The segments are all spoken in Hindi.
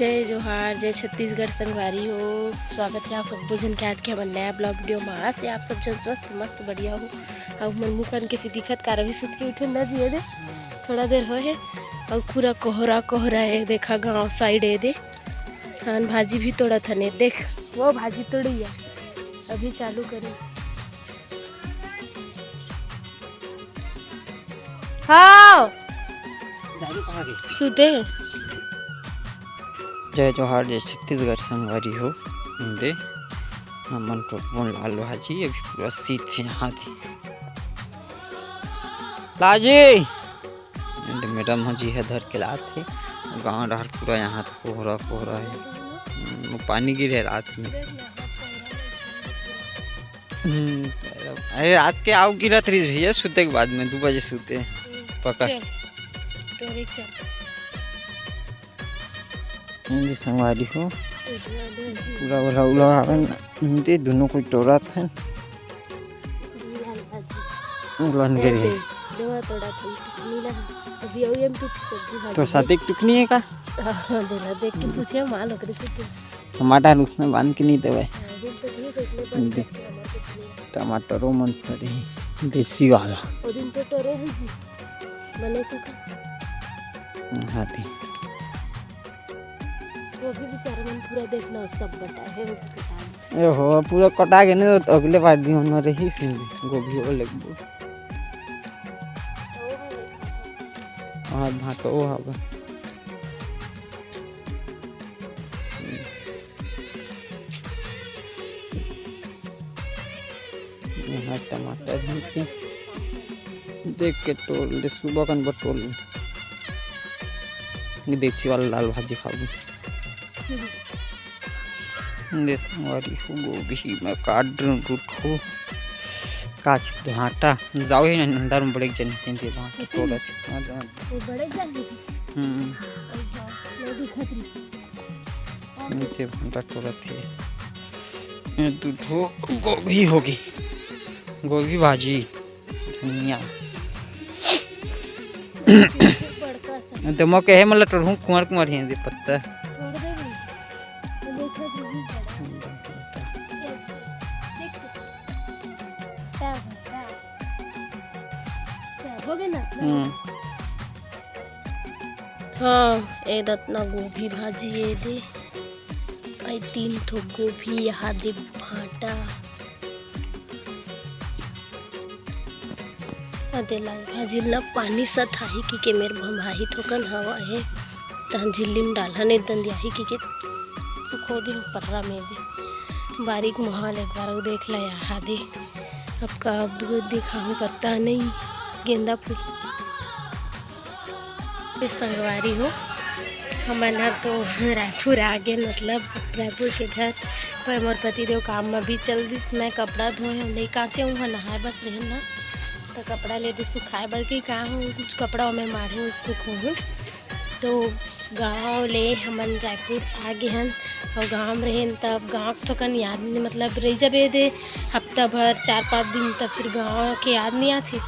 जय जोहार, जय छत्तीसगढ़ संगवारी हो। स्वागत है आप सब जन के आज के हमारे नया ब्लॉग वीडियो में। आज से आप सब जन स्वस्थ मस्त बढ़िया हो। अब मन मुँह कान के दिखत कार अभी सुत के उठे न दिए दे थोड़ा देर हो है। और पूरा कोहरा कोहरा है, देखा गांव साइड है दे। हाँ भाजी भी तोड़ा था ने देख, वो भाजी तोड़ी है अभी चालू करें। हाँ सुते जय जोहार, जय छत्तीसगढ़ संगवारी हो। हिंदे हमन तो बोल लाल भाजी अभी पूरा सीधे यहाँ थी लाजी मैडम जी है धर के लाते गाँव डहर पूरा यहाँ तो कोहरा कोहरा है, पानी गिरे रात में। अरे रात के आओ गिरत रही भैया, सोते के बाद में 2 बजे सोते पकड़ संगवारी हो। पूरा उला उला आवे दोनों कोई टोरत है उलन गिरे तो साथ एक टुकनी है का देख के पूछे माल टमाटर उसमें बांध के नहीं देवे। टमाटरों मन पड़े देसी वाला हाथी वो भी बेचारा मन पूरा देखना सब बटा है उसके ए हो पूरा कटा के नहीं तो अगले बार दी होना रही सिंह गोभी हो लगबो हां भात ओ हबे यहाँ टमाटर है देख के तोल दे सुबह कन बटोल देखी वाला लाल भाजी खाऊ हमारी गोभी में काट रूठो काच भाटा जाओ ही अंदर में बड़े जन के भाटा थोड़ा बड़े जल्दी नीचे भाटा थोड़ा थे दूधो गोभी होगी गोभी भाजी धनिया तो मैं कहे मतलब टोढ़ू कुंवर कुंवर ही दे पत्ता हाँ ए दतना गोभी भाजी ये दे आई 3 ठो गोभी यहाँ दे भाटा अदे लाल भाजी ला पानी सत हाही की मेरे भमहाही थोकन हवा है तहन झिल्ली में डाला नहीं दंदियाही की के खो दिन पर्रा में दे बारीक महल एक बार देख ला यहाँ दे। अब का दूध दिखाऊँ पता नहीं गेंदा फूल संगवारी हो। हमारा तो रायपुर आ गए, मतलब रायपुर के घर पर मोर पतिदेव काम में भी चल दी। मैं कपड़ा धोए नहीं काचे हूँ नहाए बस रहे ना तो कपड़ा ले दे सुखाए बर के कहाँ हूँ कुछ कपड़ा में मारे सुखूँ। तो गाँव ले हमन रायपुर आ गए हैं और गाँव में रहें तब गाँव तो कन याद नहीं, मतलब रही जब दे हफ्ता भर 4-5 दिन तब फिर गाँव के याद नहीं आती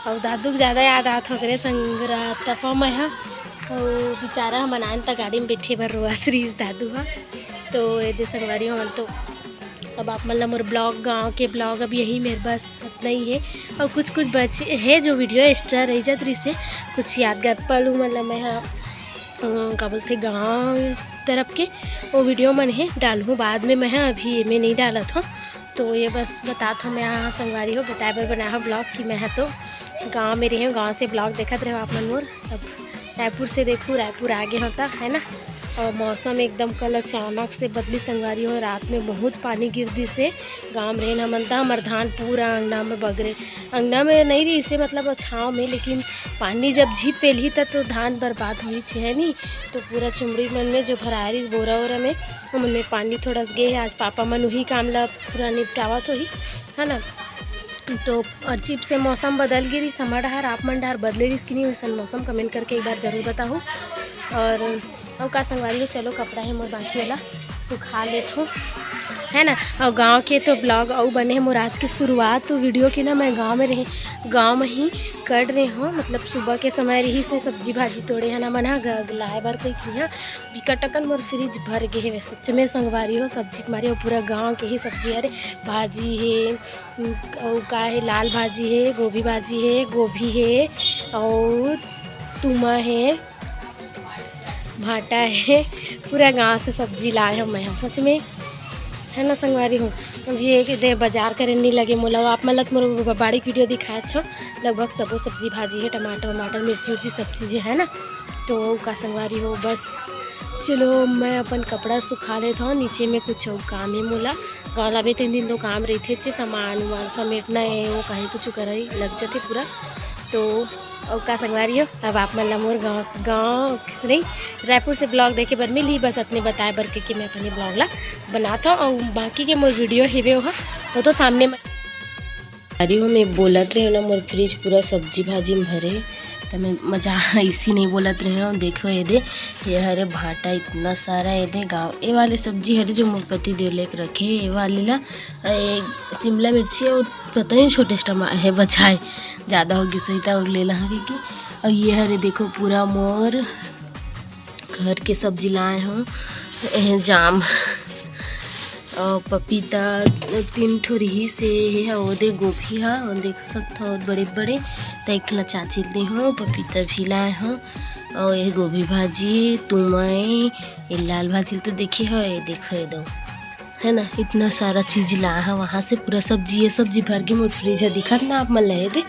और दादू को ज़्यादा याद आता करे संगरा तफा मैं हाँ और बेचारा हम बनान तक गाड़ी में बैठे भर रोआ श्रीज दादू हाँ। तो ये संगवारी हो तो अब आप मतलब मोर ब्लॉग गांव के ब्लॉग अब यही मेरे बस इतना ही है और कुछ कुछ बचे है जो वीडियो एक्स्ट्रा रही जात रही से कुछ यादगार पल हूँ, मतलब मैं हाँ क्या बोलते गाँव तरफ के वो वीडियो मन है डालूँ बाद में। मैं अभी में नहीं डाला था तो ये बस बता था मैं यहाँ संगवारी हो बताए पर बनाया ब्लॉग कि मैं तो गांव में रही हूँ, गांव से ब्लॉग देखते रहे आप मन मोर। अब रायपुर से देखूँ रायपुर आगे होता है ना और मौसम एकदम कल अचानक से बदली संगवारी हो। रात में बहुत पानी गिरदी से गांव में रहना मनता हमार धान पूरा अंगना में बगरे अंगना में नहीं रही से मतलब छाँव में, लेकिन पानी जब झीप पेली तब तो धान बर्बाद हुई है नहीं तो पूरा चुमड़ी मन में जो भरा रही बोरा वोरा में मन में पानी थोड़ा गए। आज पापा मन वही काम ला पूरा निपटावा तो ही है ना। तो अजीब से मौसम बदल गई हमारा डहर आप मन डहर बदले रही कि नहीं वैसा मौसम कमेंट करके एक बार ज़रूर बताओ। और का संगवारी हो चलो कपड़ा है मोर बाकी वाला सुखा लेत हूँ है ना। और गांव के तो ब्लॉग और बने हैं मोर आज की शुरुआत तो वीडियो की ना मैं गांव में ही कर रही हूँ। मतलब सुबह के समय रही से सब्जी भाजी तोड़े है ना मना लाए बार कोई की बिकटकन मोर फ्रिज भर गए है। सच में संगवारी हो सब्जी हमारे पूरा गाँव के ही सब्जी है। भाजी है और का है लाल भाजी है, गोभी भाजी है, गोभी है और तुमा है, भाटा है। पूरा गांव से सब्जी लाए हम मैं सच में है ना संगवारी हूँ। अब ये दे बाजार करे नहीं लगे मोला आप मतलब मोर बाड़ी वीडियो दिखाए छो लगभग सबो सब्जी भाजी है, टमाटर मिर्ची उर्ची सब चीज़ें है ना। तो का संगवारी हो बस चलो मैं अपन कपड़ा सुखा लेता हूँ। नीचे में कुछ और काम है मोला गाँव ला भी 3 दिन तो काम रही थे सामान वामान समेटना है वो कहीं कुछ कर लग जाते पूरा। तो और का संगवारी हो अब आप मन मोर गाँव नहीं रायपुर से ब्लॉग देखे बर मिली बस अपने बताए बर के मैं अपने ब्लॉग ला बनाता हूँ। और बाकी के मोर वीडियो हेवे वो तो सामने अरे हो मैं बोलत रहे ना मोर फ्रिज पूरा सब्जी भाजी में भरे तो मैं मजा इसी नहीं बोलत रहे हूँ। देखो ये हरे भाटा इतना सारा ये गाँव ये वाले सब्जी हरे जो मोर पति देव लेके रखे ये वाले ला शिमला मिर्ची और पता ही छोटे टमाटर है बचाए ज़्यादा होगी सहिता और ले ला कि। और ये हरे देखो पूरा मोर घर के सब्जी लाए हूँ जाम और पपीता 3 ठो रही से है और दे गोभी है और देख सकते हो बड़े बड़े तैखला चाची दे हूँ पपीता भी लाए हूँ और ये गोभी भाजी तुमय ये लाल भाजी तो देखी हो ये देखो ये दो है ना इतना सारा चीज़ लाया है वहाँ से पूरा सब्जी भर के मोर फ्रिज है दिखा ना आप मन ले दे।